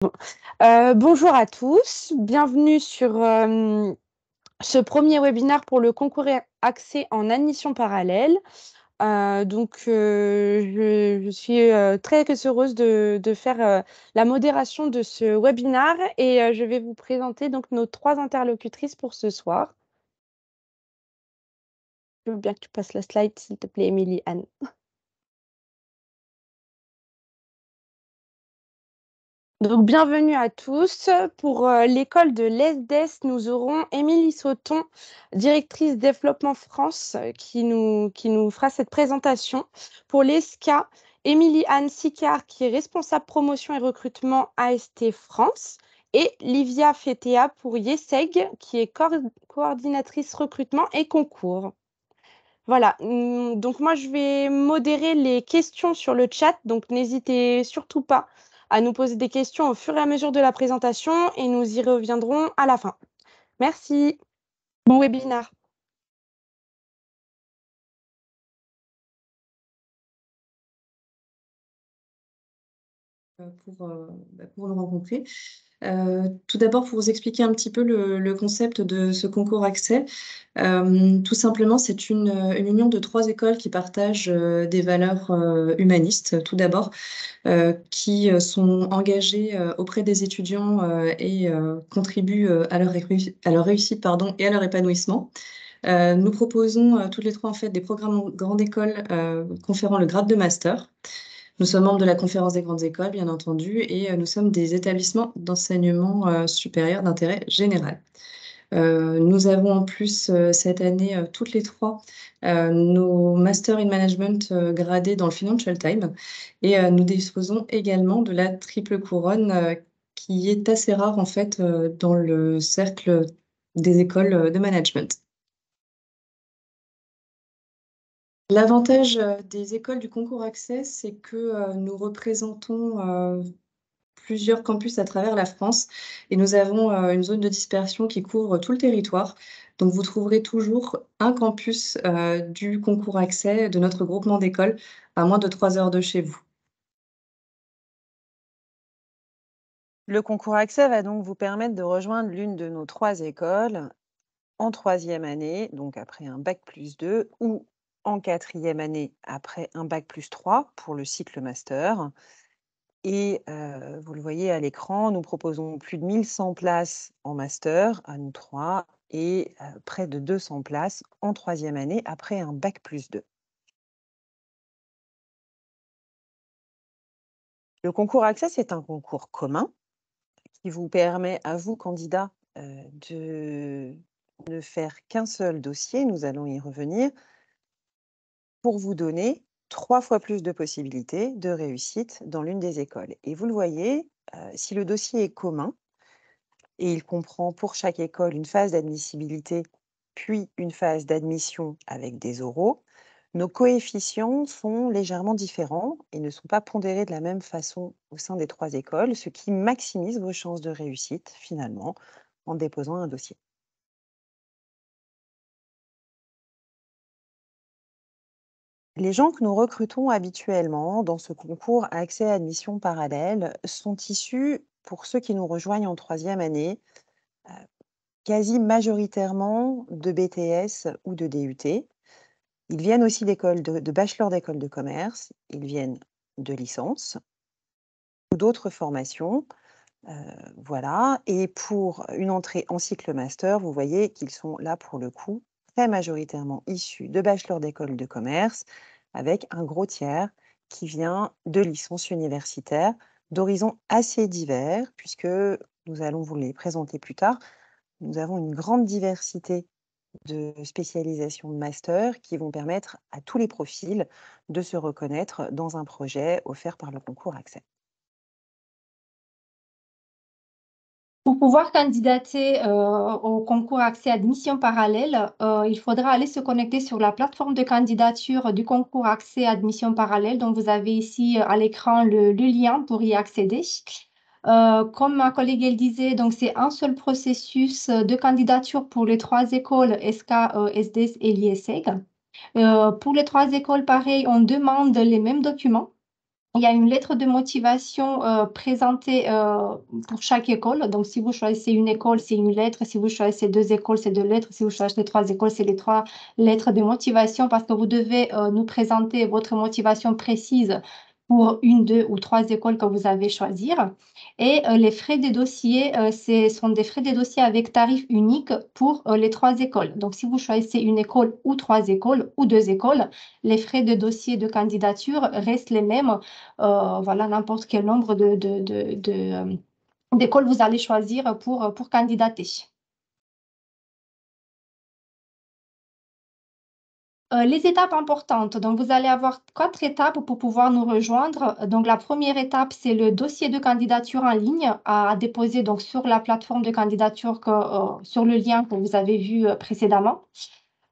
Bonjour à tous, bienvenue sur ce premier webinaire pour le concours accès en admission parallèle. Je suis très heureuse de faire la modération de ce webinaire et je vais vous présenter donc nos 3 interlocutrices pour ce soir. Je veux bien que tu passes la slide, s'il te plaît, Émilie-Anne. Donc, bienvenue à tous. Pour l'école de l'ESDES, nous aurons Émilie Sauton, directrice développement France, qui nous fera cette présentation. Pour l'ESCA, Émilie-Anne Sicard, qui est responsable promotion et recrutement AST France. Et Livia Fetea pour YESEG, qui est coordinatrice recrutement et concours. Voilà, donc moi je vais modérer les questions sur le chat, donc n'hésitez surtout pas à nous poser des questions au fur et à mesure de la présentation et nous y reviendrons à la fin. Merci, bon webinaire. Pour le rencontrer. Tout d'abord, pour vous expliquer un petit peu le concept de ce concours accès, tout simplement, c'est une union de 3 écoles qui partagent des valeurs humanistes, tout d'abord, qui sont engagées auprès des étudiants et contribuent à leur réussite, pardon, et à leur épanouissement. Nous proposons toutes les 3 en fait des programmes en grande école conférant le grade de master. Nous sommes membres de la Conférence des grandes écoles, bien entendu, et nous sommes des établissements d'enseignement supérieur d'intérêt général. Nous avons en plus cette année, toutes les 3, nos Master in Management gradés dans le Financial Times. Et nous disposons également de la triple couronne qui est assez rare en fait dans le cercle des écoles de management. L'avantage des écoles du concours accès, c'est que nous représentons plusieurs campus à travers la France et nous avons une zone de dispersion qui couvre tout le territoire. Donc vous trouverez toujours un campus du concours accès de notre groupement d'écoles à moins de 3 heures de chez vous. Le concours accès va donc vous permettre de rejoindre l'une de nos 3 écoles en 3e année, donc après un bac+2, ou en 4e année après un bac+3 pour le cycle master. Et vous le voyez à l'écran, nous proposons plus de 1100 places en master à nous 3 et près de 200 places en 3e année après un bac+2. Le concours accès, c'est un concours commun qui vous permet à vous, candidats, de ne faire qu'un seul dossier, nous allons y revenir, pour vous donner 3 fois plus de possibilités de réussite dans l'une des écoles. Et vous le voyez, si le dossier est commun, et il comprend pour chaque école une phase d'admissibilité, puis une phase d'admission avec des oraux, nos coefficients sont légèrement différents et ne sont pas pondérés de la même façon au sein des 3 écoles, ce qui maximise vos chances de réussite, finalement, en déposant un dossier. Les gens que nous recrutons habituellement dans ce concours accès à admission parallèle sont issus, pour ceux qui nous rejoignent en 3e année, quasi majoritairement de BTS ou de DUT. Ils viennent aussi de bachelor d'école de commerce, ils viennent de licence ou d'autres formations. Voilà. Et pour une entrée en cycle master, vous voyez qu'ils sont là pour le coup très majoritairement issus de bachelor d'école de commerce, avec un gros tiers qui vient de licences universitaires d'horizons assez divers, puisque nous allons vous les présenter plus tard. Nous avons une grande diversité de spécialisations de master qui vont permettre à tous les profils de se reconnaître dans un projet offert par le concours accès. Pour pouvoir candidater au concours accès admission parallèle, il faudra aller se connecter sur la plateforme de candidature du concours accès admission parallèle. Donc, vous avez ici à l'écran le lien pour y accéder. Comme ma collègue elle disait, donc c'est un seul processus de candidature pour les 3 écoles SK, SDS et l'ISEG. Pour les 3 écoles, pareil, on demande les mêmes documents. il y a une lettre de motivation présentée pour chaque école. Donc, si vous choisissez une école, c'est une lettre. Si vous choisissez 2 écoles, c'est 2 lettres. Si vous choisissez 3 écoles, c'est les 3 lettres de motivation parce que vous devez nous présenter votre motivation précise pour une, 2 ou 3 écoles que vous avez choisir. Et les frais des dossiers, ce sont des frais des dossiers avec tarif unique pour les 3 écoles. Donc, si vous choisissez une école ou 3 écoles ou 2 écoles, les frais de dossier de candidature restent les mêmes. Voilà, n'importe quel nombre d'écoles vous allez choisir pour candidater. Les étapes importantes. Donc, vous allez avoir 4 étapes pour pouvoir nous rejoindre. Donc, la première étape, c'est le dossier de candidature en ligne à déposer donc, sur la plateforme de candidature, sur le lien que vous avez vu précédemment.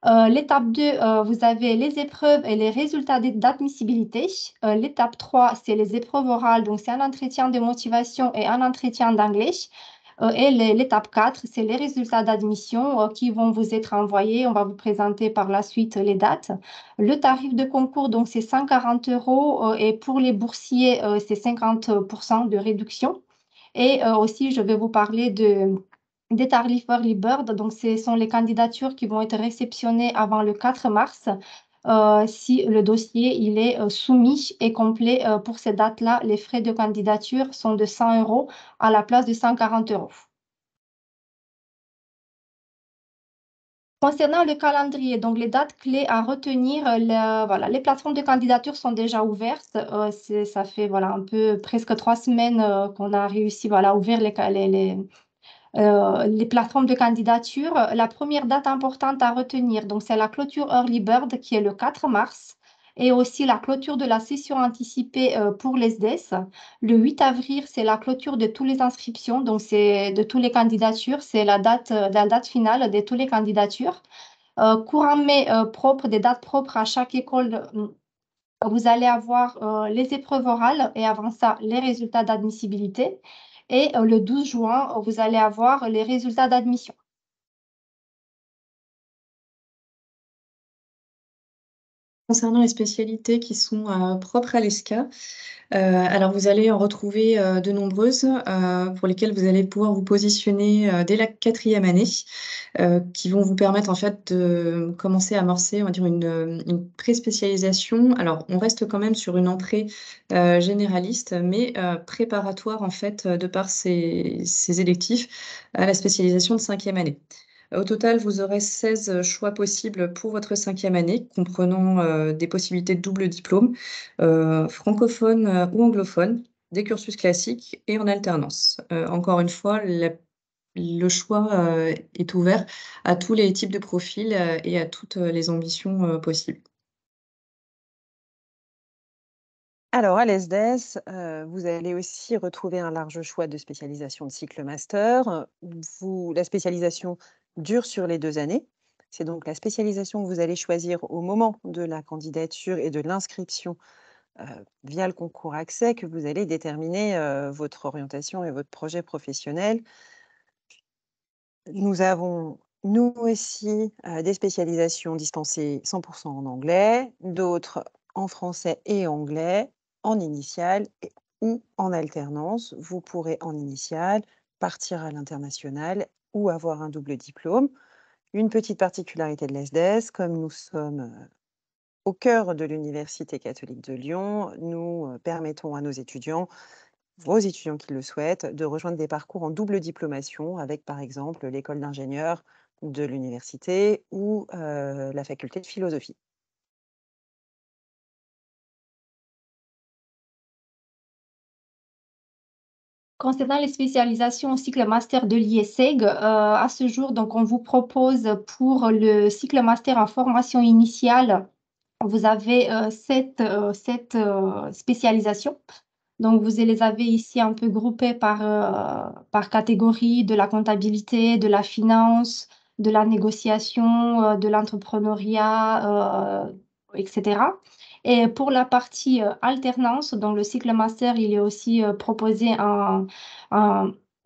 L'étape 2, vous avez les épreuves et les résultats d'admissibilité. L'étape 3, c'est les épreuves orales, donc c'est un entretien de motivation et un entretien d'anglais. Et l'étape 4, c'est les résultats d'admission qui vont vous être envoyés. On va vous présenter par la suite les dates. Le tarif de concours, donc c'est 140 € et pour les boursiers, c'est 50% de réduction. Et aussi, je vais vous parler des tarifs Early Bird. Donc, ce sont les candidatures qui vont être réceptionnées avant le 4 mars. Si le dossier il est soumis et complet pour ces dates-là, les frais de candidature sont de 100 € à la place de 140 €. Concernant le calendrier, donc les dates clés à retenir, voilà, les plateformes de candidature sont déjà ouvertes. Ça fait voilà, un peu presque 3 semaines qu'on a réussi voilà, à ouvrir les plateformes de candidature. La première date importante à retenir, donc c'est la clôture Early Bird qui est le 4 mars et aussi la clôture de la session anticipée pour les SDS. Le 8 avril, c'est la clôture de toutes les inscriptions, donc c'est de toutes les candidatures, c'est la date finale de toutes les candidatures. Courant mai propre, des dates propres à chaque école. Vous allez avoir les épreuves orales et avant ça, les résultats d'admissibilité. Et le 12 juin, vous allez avoir les résultats d'admission. Concernant les spécialités qui sont propres à l'ESCA, alors vous allez en retrouver de nombreuses pour lesquelles vous allez pouvoir vous positionner dès la 4e année, qui vont vous permettre en fait de commencer à amorcer, on va dire, une pré-spécialisation. Alors, on reste quand même sur une entrée généraliste, mais préparatoire en fait de par ces électifs à la spécialisation de 5e année. Au total, vous aurez 16 choix possibles pour votre 5e année, comprenant des possibilités de double diplôme, francophone ou anglophone, des cursus classiques et en alternance. Encore une fois, le choix est ouvert à tous les types de profils et à toutes les ambitions possibles. Alors, à l'ESDES, vous allez aussi retrouver un large choix de spécialisation de cycle master. La spécialisation dure sur les 2 années. C'est donc la spécialisation que vous allez choisir au moment de la candidature et de l'inscription via le concours accès que vous allez déterminer votre orientation et votre projet professionnel. Nous avons, nous aussi, des spécialisations dispensées 100% en anglais, d'autres en français et anglais, en initiale ou en alternance. Vous pourrez en initiale partir à l'international ou avoir un double diplôme. Une petite particularité de l'ESDES, comme nous sommes au cœur de l'Université catholique de Lyon, nous permettons à nos étudiants, vos étudiants qui le souhaitent, de rejoindre des parcours en double diplomation avec, par exemple, l'école d'ingénieurs de l'université ou la faculté de philosophie. Concernant les spécialisations au cycle master de l'IESEG, à ce jour, donc, on vous propose pour le cycle master en formation initiale, vous avez 7 spécialisations. Donc, vous les avez ici un peu groupées par catégorie de la comptabilité, de la finance, de la négociation, de l'entrepreneuriat, etc. Et pour la partie alternance, dans le cycle master, il est aussi proposé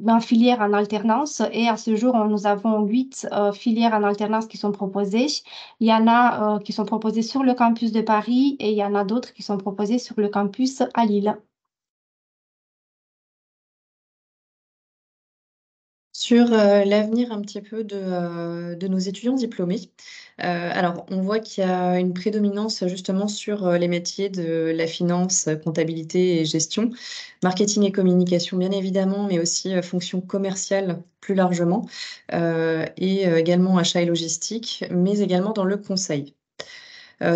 en filière en alternance et à ce jour, nous avons 8 filières en alternance qui sont proposées. Il y en a qui sont proposées sur le campus de Paris et il y en a d'autres qui sont proposées sur le campus à Lille. Sur l'avenir un petit peu de nos étudiants diplômés, alors on voit qu'il y a une prédominance justement sur les métiers de la finance, comptabilité et gestion, marketing et communication bien évidemment, mais aussi fonction commerciale plus largement, et également achat et logistique, mais également dans le conseil.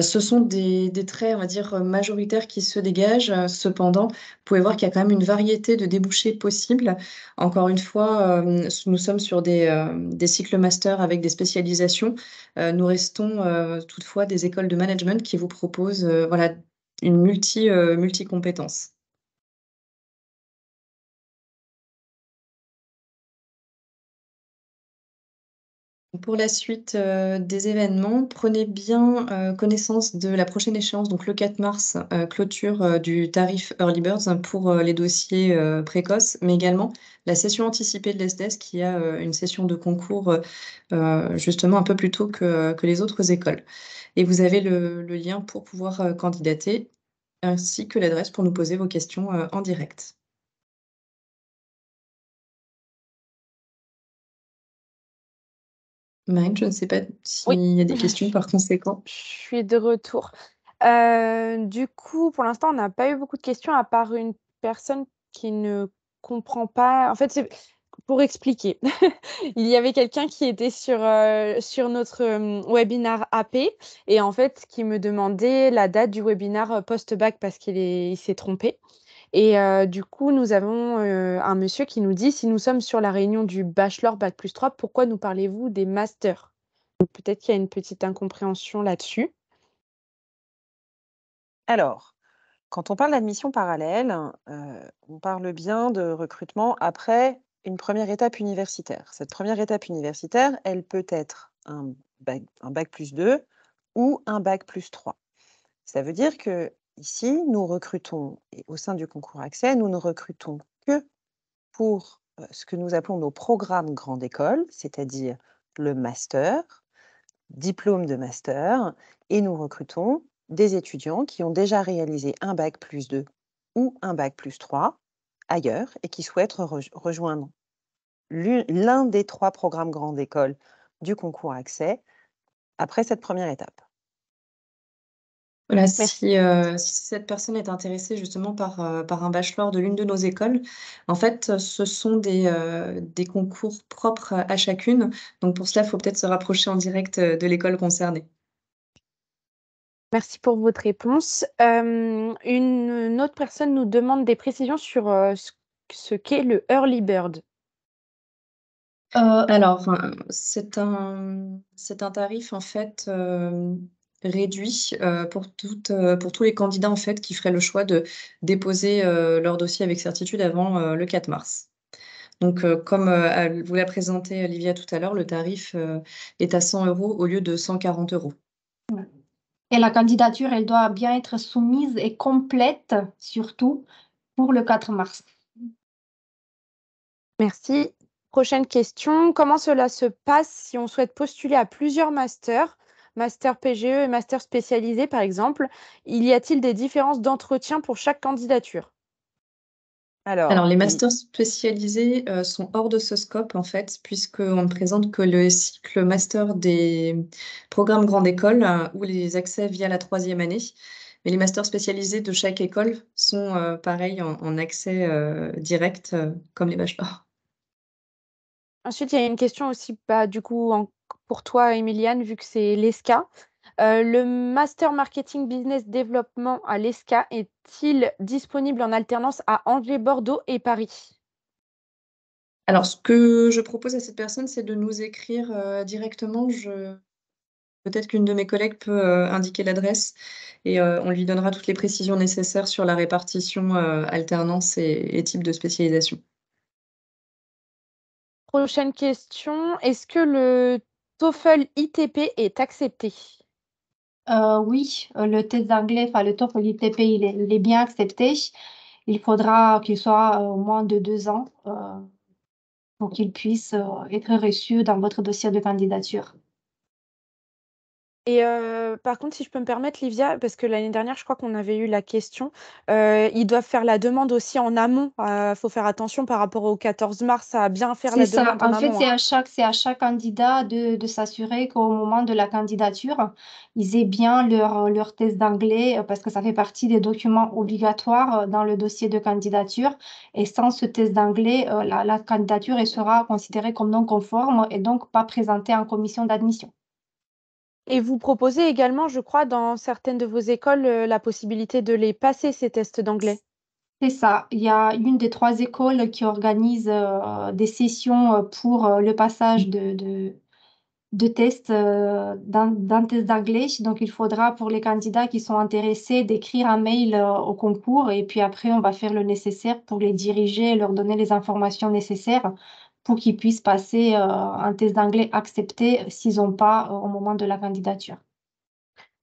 Ce sont des traits, on va dire, majoritaires qui se dégagent. Cependant, vous pouvez voir qu'il y a quand même une variété de débouchés possibles. Encore une fois, nous sommes sur des cycles master avec des spécialisations. Nous restons toutefois des écoles de management qui vous proposent voilà, une multi-compétences. Pour la suite des événements, prenez bien connaissance de la prochaine échéance, donc le 4 mars, clôture du tarif Early Birds pour les dossiers précoces, mais également la session anticipée de l'ESDES qui a une session de concours justement un peu plus tôt que les autres écoles. Et vous avez le lien pour pouvoir candidater, ainsi que l'adresse pour nous poser vos questions en direct. Marine, je ne sais pas Oui, s'il y a des questions par conséquent. je suis de retour. Du coup, pour l'instant, on n'a pas eu beaucoup de questions à part une personne qui ne comprend pas. En fait, c'est pour expliquer. Il y avait quelqu'un qui était sur notre webinar AP et en fait, qui me demandait la date du webinar post-bac parce il s'est trompé. Et du coup, nous avons un monsieur qui nous dit, si nous sommes sur la réunion du bachelor bac+3, pourquoi nous parlez-vous des masters? Donc, peut-être qu'il y a une petite incompréhension là-dessus. Alors, quand on parle d'admission parallèle, on parle bien de recrutement après une première étape universitaire. Cette première étape universitaire, elle peut être un bac+2 ou un bac+3. Ça veut dire que ici, nous recrutons, et au sein du concours accès, nous ne recrutons que pour ce que nous appelons nos programmes grande école, c'est-à-dire le master, diplôme de master, et nous recrutons des étudiants qui ont déjà réalisé un bac+2 ou un bac+3 ailleurs et qui souhaitent rejoindre l'un des 3 programmes grande école du concours accès après cette première étape. Voilà, Merci. si cette personne est intéressée justement par un bachelor de l'une de nos écoles, en fait, ce sont des concours propres à chacune. Donc pour cela, il faut peut-être se rapprocher en direct de l'école concernée. Merci pour votre réponse. Une autre personne nous demande des précisions sur ce qu'est le early bird. Alors, c'est un tarif en fait réduit pour tous les candidats en fait qui feraient le choix de déposer leur dossier avec certitude avant le 4 mars. Donc, comme vous l'a présenté Olivia tout à l'heure, le tarif est à 100 € au lieu de 140 €. Et la candidature, elle doit bien être soumise et complète, surtout pour le 4 mars. Merci. Prochaine question. Comment cela se passe si on souhaite postuler à plusieurs masters, master PGE et master spécialisé par exemple? Y a-t-il des différences d'entretien pour chaque candidature? Alors, les masters spécialisés sont hors de ce scope, en fait, puisqu'on ne présente que le cycle master des programmes grande école ou les accès via la 3e année. Mais les masters spécialisés de chaque école sont pareils en accès direct, comme les bachelors. Ensuite, il y a une question aussi, bah, du coup, pour toi, Emiliane, vu que c'est l'ESCA. Le Master Marketing Business Développement à l'ESCA est-il disponible en alternance à Angers, Bordeaux et Paris? Alors, ce que je propose à cette personne, c'est de nous écrire directement. Peut-être qu'une de mes collègues peut indiquer l'adresse et on lui donnera toutes les précisions nécessaires sur la répartition alternance et type de spécialisation. Prochaine question. Est-ce que le TOEFL ITP est accepté? Oui, le test d'anglais, enfin le TOEFL ITP, il est bien accepté. Il faudra qu'il soit au moins de 2 ans. pour qu'ils puissent être reçus dans votre dossier de candidature. Et par contre, si je peux me permettre, Livia, parce que l'année dernière, je crois qu'on avait eu la question, ils doivent faire la demande aussi en amont. Faut faire attention par rapport au 14 mars à bien faire C'est la ça. demande en En fait, amont, hein. c'est à chaque candidat de s'assurer qu'au moment de la candidature, ils aient bien leur test d'anglais parce que ça fait partie des documents obligatoires dans le dossier de candidature. Et sans ce test d'anglais, la candidature elle sera considérée comme non conforme et donc pas présentée en commission d'admission. Et vous proposez également, je crois, dans certaines de vos écoles, la possibilité de les passer, ces tests d'anglais. C'est ça. Il y a une des 3 écoles qui organise des sessions pour le passage de tests, d'un test d'anglais. Donc, il faudra pour les candidats qui sont intéressés d'écrire un mail au concours et puis après, on va faire le nécessaire pour les diriger et leur donner les informations nécessaires pour qu'ils puissent passer un test d'anglais accepté s'ils n'ont pas au moment de la candidature.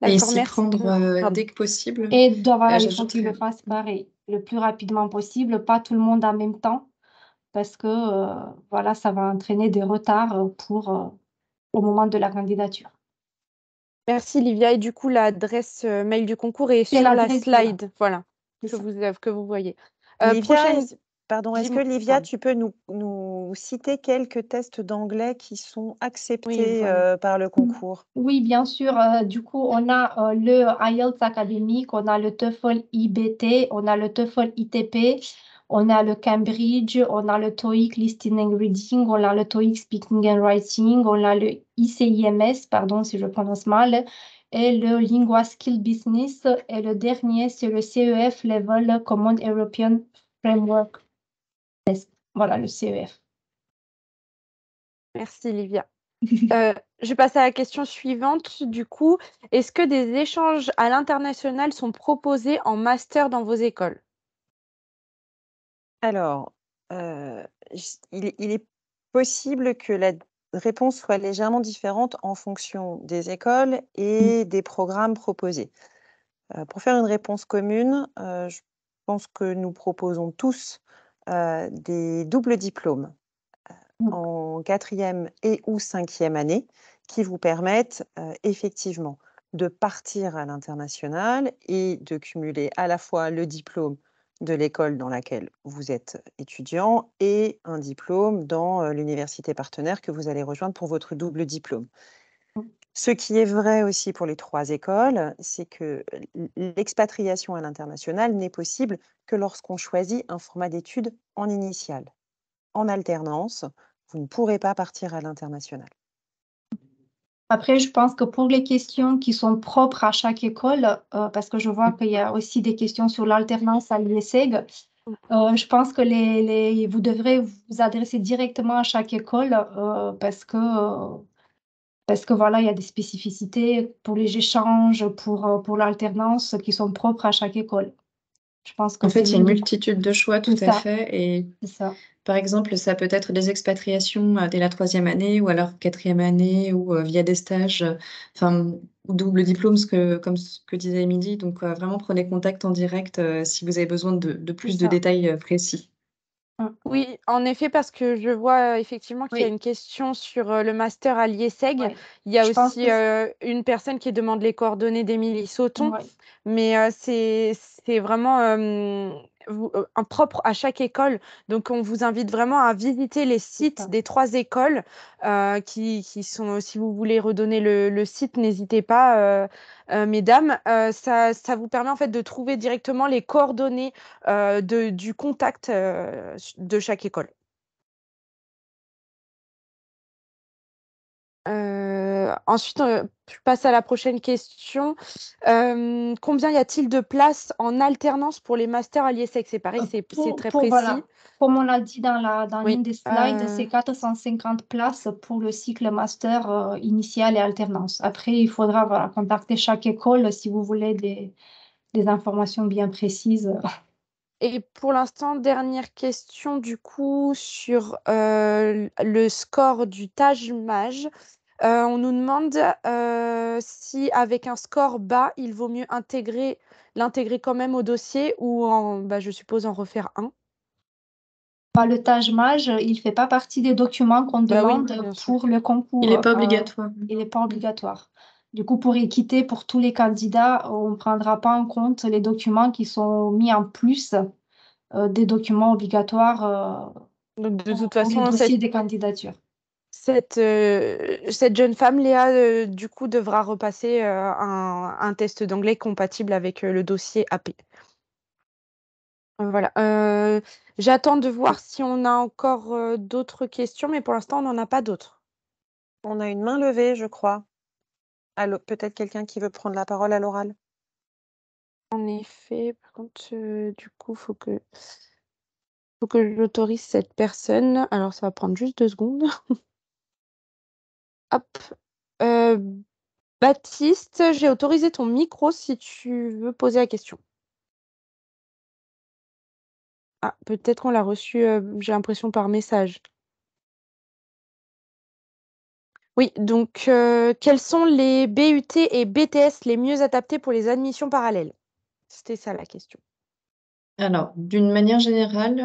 Et D'accord, s'y merci. prendre Pardon. dès que possible. Et voilà, il faut qu'ils le J'ajouterais. fassent pareil, le plus rapidement possible, pas tout le monde en même temps, parce que voilà, ça va entraîner des retards au moment de la candidature. Merci, Livia. Et du coup, l'adresse mail du concours est C'est sur la l'adresse, voilà, slide, voilà, c'est ça. que vous voyez. Livia, Prochaine. pardon, est-ce que Livia, Pardon. tu peux nous citer quelques tests d'anglais qui sont Oui, acceptés voilà. par le concours? Oui, bien sûr. Du coup, on a le IELTS académique, on a le TOEFL IBT, on a le TOEFL ITP, on a le Cambridge, on a le TOEIC Listening and Reading, on a le TOEIC Speaking and Writing, on a le ICIMS, pardon si je prononce mal, et le Lingua Skill Business. Et le dernier, c'est le CEF Level Common European Framework Test. Voilà, le CEF. Merci, Livia. Je passe à la question suivante. Du coup, est-ce que des échanges à l'international sont proposés en master dans vos écoles? Alors, il est possible que la réponse soit légèrement différente en fonction des écoles et des programmes proposés. Pour faire une réponse commune, je pense que nous proposons tous des doubles diplômes en 4e et/ou 5e année qui vous permettent effectivement de partir à l'international et de cumuler à la fois le diplôme de l'école dans laquelle vous êtes étudiant et un diplôme dans l'université partenaire que vous allez rejoindre pour votre double diplôme. Ce qui est vrai aussi pour les 3 écoles, c'est que l'expatriation à l'international n'est possible que lorsqu'on choisit un format d'études en initiale. En alternance, vous ne pourrez pas partir à l'international. Après, je pense que pour les questions qui sont propres à chaque école, parce que je vois qu'il y a aussi des questions sur l'alternance à l'IESEG, je pense que vous devrez vous adresser directement à chaque école parce que voilà, il y a des spécificités pour les échanges, pour l'alternance qui sont propres à chaque école. Je pense que En c'est fait, il y a une mieux de... multitude de choix, tout C'est à ça, fait. Et c'est ça. par exemple, ça peut être des expatriations dès la 3e année ou alors 4e année ou via des stages, enfin, ou double diplôme, comme ce que disait Émilie. Donc, vraiment, prenez contact en direct si vous avez besoin de C'est plus de ça. détails précis. Oui, en effet, parce que je vois effectivement qu'il y a Oui, une question sur le master à l'IESEG. ouais. Il y a Je pense aussi que une personne qui demande les coordonnées d'Émilie Sauton, ouais, mais c'est vraiment un propre à chaque école. Donc, on vous invite vraiment à visiter les c'est sites ça. des 3 écoles qui sont, si vous voulez redonner le site, n'hésitez pas, mesdames. Ça vous permet en fait de trouver directement les coordonnées du contact de chaque école. Ensuite, je passe à la prochaine question. Combien y a-t-il de places en alternance pour les masters à l'IESEG? C'est pareil, c'est très précis. Voilà, comme on l'a dit dans Oui. l'une des slides, c'est 450 places pour le cycle master initial et alternance. Après, il faudra voilà, contacter chaque école si vous voulez des informations bien précises. Et pour l'instant, dernière question du coup sur le score du Taj Maj. On nous demande si avec un score bas, il vaut mieux l'intégrer quand même au dossier ou je suppose en refaire un. Le Taj-Maj, il ne fait pas partie des documents qu'on Bah oui, demande bien sûr. pour le Il concours. n'est pas obligatoire. Il n'est pas obligatoire. Du coup, pour équité, pour tous les candidats, on ne prendra pas en compte les documents qui sont mis en plus des documents obligatoires Donc, de toute pour le façon, dossier des candidatures. cette jeune femme, Léa, du coup, devra repasser un test d'anglais compatible avec le dossier AP. Voilà. J'attends de voir si on a encore d'autres questions, mais pour l'instant, on n'en a pas d'autres. On a une main levée, je crois. Peut-être quelqu'un qui veut prendre la parole à l'oral. En effet, par contre, du coup, faut que j'autorise cette personne. Alors, ça va prendre juste 2 secondes. Hop. Euh, Baptiste, j'ai autorisé ton micro si tu veux poser la question. Ah, peut-être qu'on l'a reçu, j'ai l'impression, par message. Oui, donc, quels sont les BUT et BTS les mieux adaptés pour les admissions parallèles? C'était ça la question. Alors, d'une manière générale,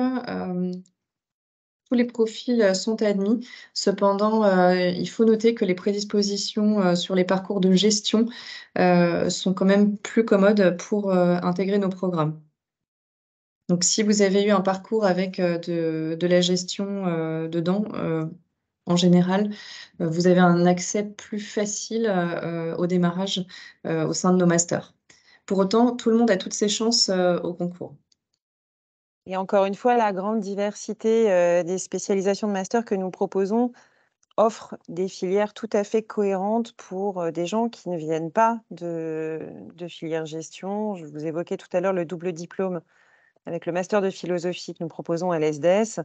tous les profils sont admis. Cependant, il faut noter que les prédispositions sur les parcours de gestion sont quand même plus commodes pour intégrer nos programmes. Donc, si vous avez eu un parcours avec de la gestion dedans, en général, vous avez un accès plus facile au démarrage au sein de nos masters. Pour autant, tout le monde a toutes ses chances au concours. Et encore une fois, la grande diversité des spécialisations de master que nous proposons offre des filières tout à fait cohérentes pour des gens qui ne viennent pas de filière gestion. Je vous évoquais tout à l'heure le double diplôme avec le master de philosophie que nous proposons à l'ESDES,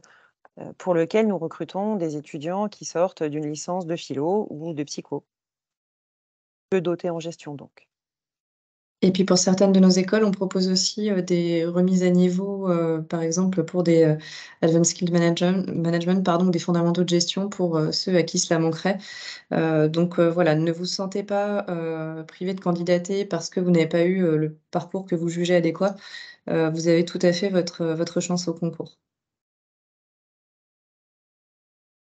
pour lequel nous recrutons des étudiants qui sortent d'une licence de philo ou de psycho, peu dotés en gestion donc. Et puis pour certaines de nos écoles, on propose aussi des remises à niveau, par exemple pour des Advanced Skill Management, pardon, des fondamentaux de gestion pour ceux à qui cela manquerait. Donc voilà, ne vous sentez pas privé de candidater parce que vous n'avez pas eu le parcours que vous jugez adéquat. Vous avez tout à fait votre chance au concours.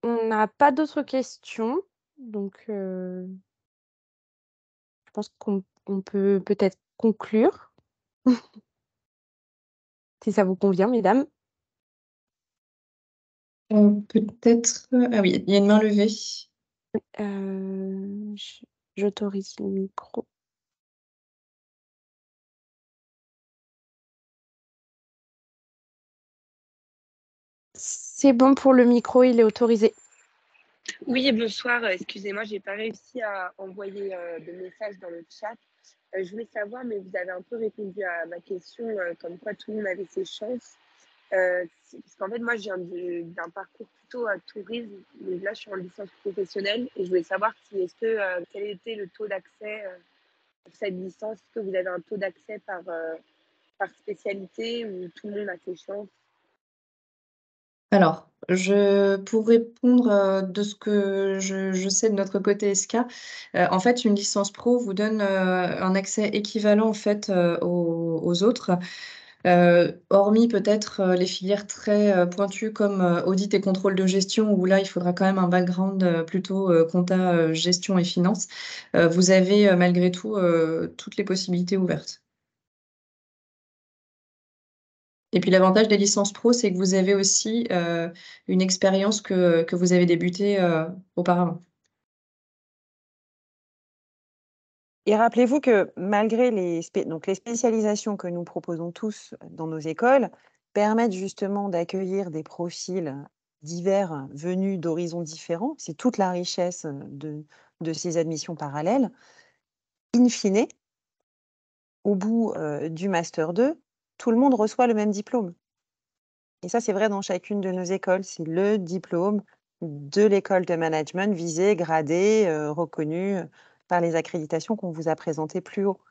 On n'a pas d'autres questions, donc je pense qu'on peut peut-être conclure, si ça vous convient, mesdames. Peut-être... ah oui, il y a une main levée. J'autorise le micro. C'est bon pour le micro, il est autorisé. Oui, bonsoir. Excusez-moi, j'ai pas réussi à envoyer de message dans le chat. Je voulais savoir, mais vous avez un peu répondu à ma question, comme quoi tout le monde avait ses chances. Parce qu'en fait, moi, je viens d'un parcours plutôt à tourisme, mais là, je suis en licence professionnelle et je voulais savoir si, quel était le taux d'accès pour cette licence. Est-ce que vous avez un taux d'accès par spécialité ou tout le monde a ses chances? Alors, pour répondre de ce que je sais de notre côté SK, en fait, une licence pro vous donne un accès équivalent en fait aux autres, hormis peut-être les filières très pointues comme audit et contrôle de gestion, où là, il faudra quand même un background plutôt compta, gestion et finance. Vous avez malgré tout toutes les possibilités ouvertes. Et puis l'avantage des licences pro, c'est que vous avez aussi une expérience que vous avez débutée auparavant. Et rappelez-vous que malgré les spécialisations que nous proposons tous dans nos écoles permettent justement d'accueillir des profils divers venus d'horizons différents. C'est toute la richesse de ces admissions parallèles. In fine, au bout du Master 2, tout le monde reçoit le même diplôme. Et ça, c'est vrai dans chacune de nos écoles. C'est le diplôme de l'école de management visé, gradé, reconnu par les accréditations qu'on vous a présentées plus haut.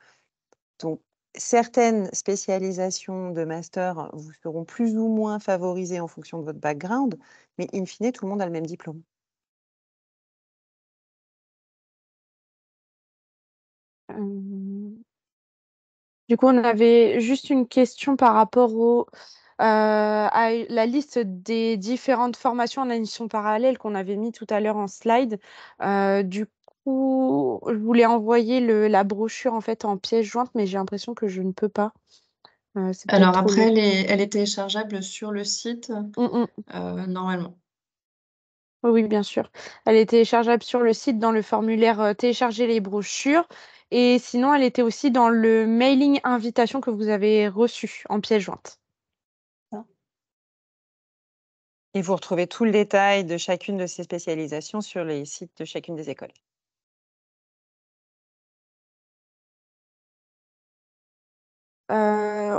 Donc, certaines spécialisations de master vous seront plus ou moins favorisées en fonction de votre background, mais in fine, tout le monde a le même diplôme. Du coup, on avait juste une question par rapport au la liste des différentes formations en admission parallèle qu'on avait mis tout à l'heure en slide. Du coup, je voulais envoyer la brochure en fait en pièce jointe, mais j'ai l'impression que je ne peux pas. C'est peut-être Alors trop après, long. elle est téléchargeable sur le site, normalement. Oui, bien sûr. Elle est téléchargeable sur le site dans le formulaire télécharger les brochures. Et sinon, elle était aussi dans le mailing invitation que vous avez reçu en pièce jointe. Et vous retrouvez tout le détail de chacune de ces spécialisations sur les sites de chacune des écoles.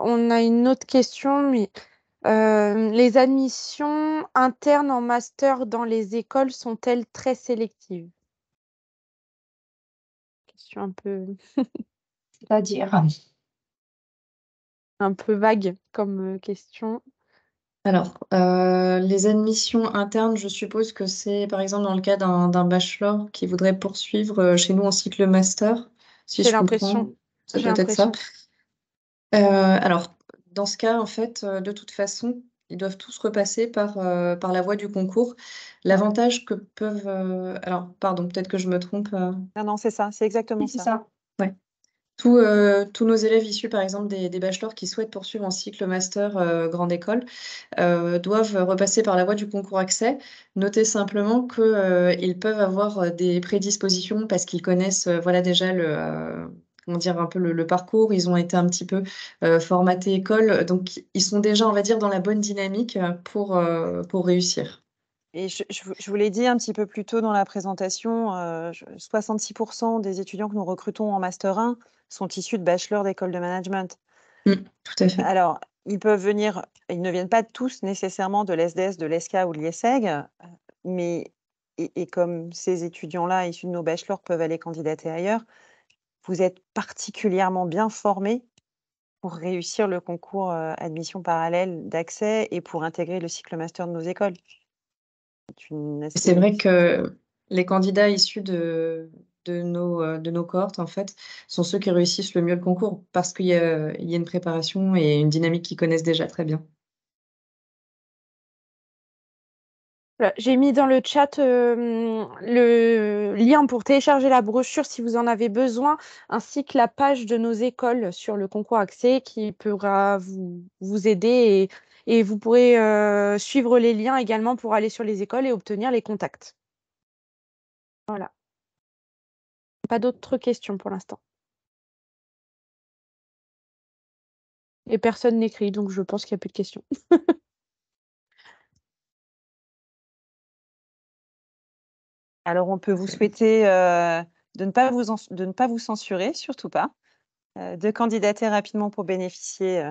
On a une autre question, mais les admissions internes en master dans les écoles sont-elles très sélectives? Question C'est-à-dire, un peu vague comme question. Alors, les admissions internes, je suppose que c'est par exemple dans le cas d'un bachelor qui voudrait poursuivre chez nous en cycle master, si J'ai je comprends, l'impression. ça J'ai doit être ça. l'impression. Alors, dans ce cas, en fait, de toute façon, ils doivent tous repasser par la voie du concours. L'avantage que peuvent... alors, pardon, peut-être que je me trompe. Non, non, c'est ça, c'est exactement c'est ça. ça. Ouais. Tous nos élèves issus, par exemple, des bachelors qui souhaitent poursuivre en cycle master grande école doivent repasser par la voie du concours accès. Notez simplement qu'ils peuvent avoir des prédispositions parce qu'ils connaissent voilà, déjà comment dire, un peu le parcours, ils ont été un petit peu formatés école, donc ils sont déjà, on va dire, dans la bonne dynamique pour réussir. Et je vous l'ai dit un petit peu plus tôt dans la présentation, 66% des étudiants que nous recrutons en Master 1 sont issus de bachelor d'école de management. Tout à fait. Alors, ils ne viennent pas tous nécessairement de l'ESDES, de l'ESCA ou de l'IESEG, mais et comme ces étudiants-là issus de nos bachelors peuvent aller candidater ailleurs, vous êtes particulièrement bien formés pour réussir le concours admission parallèle d'accès et pour intégrer le cycle master de nos écoles. C'est vrai que les candidats issus de nos cohortes, en fait, sont ceux qui réussissent le mieux le concours parce qu'il y a une préparation et une dynamique qu'ils connaissent déjà très bien. Voilà, j'ai mis dans le chat le lien pour télécharger la brochure si vous en avez besoin, ainsi que la page de nos écoles sur le concours accès qui pourra vous aider et vous pourrez suivre les liens également pour aller sur les écoles et obtenir les contacts. Voilà. Pas d'autres questions pour l'instant. Et personne n'écrit, donc je pense qu'il n'y a plus de questions. Alors, on peut vous souhaiter de ne pas vous censurer, surtout pas, de candidater rapidement pour bénéficier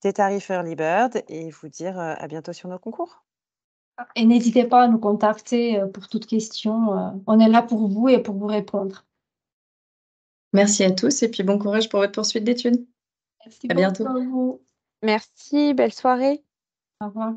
des tarifs Early Bird et vous dire à bientôt sur nos concours. Et n'hésitez pas à nous contacter pour toute question. On est là pour vous et pour vous répondre. Merci à tous et puis bon courage pour votre poursuite d'études. Merci À beaucoup bientôt. à vous. Merci, belle soirée. Au revoir.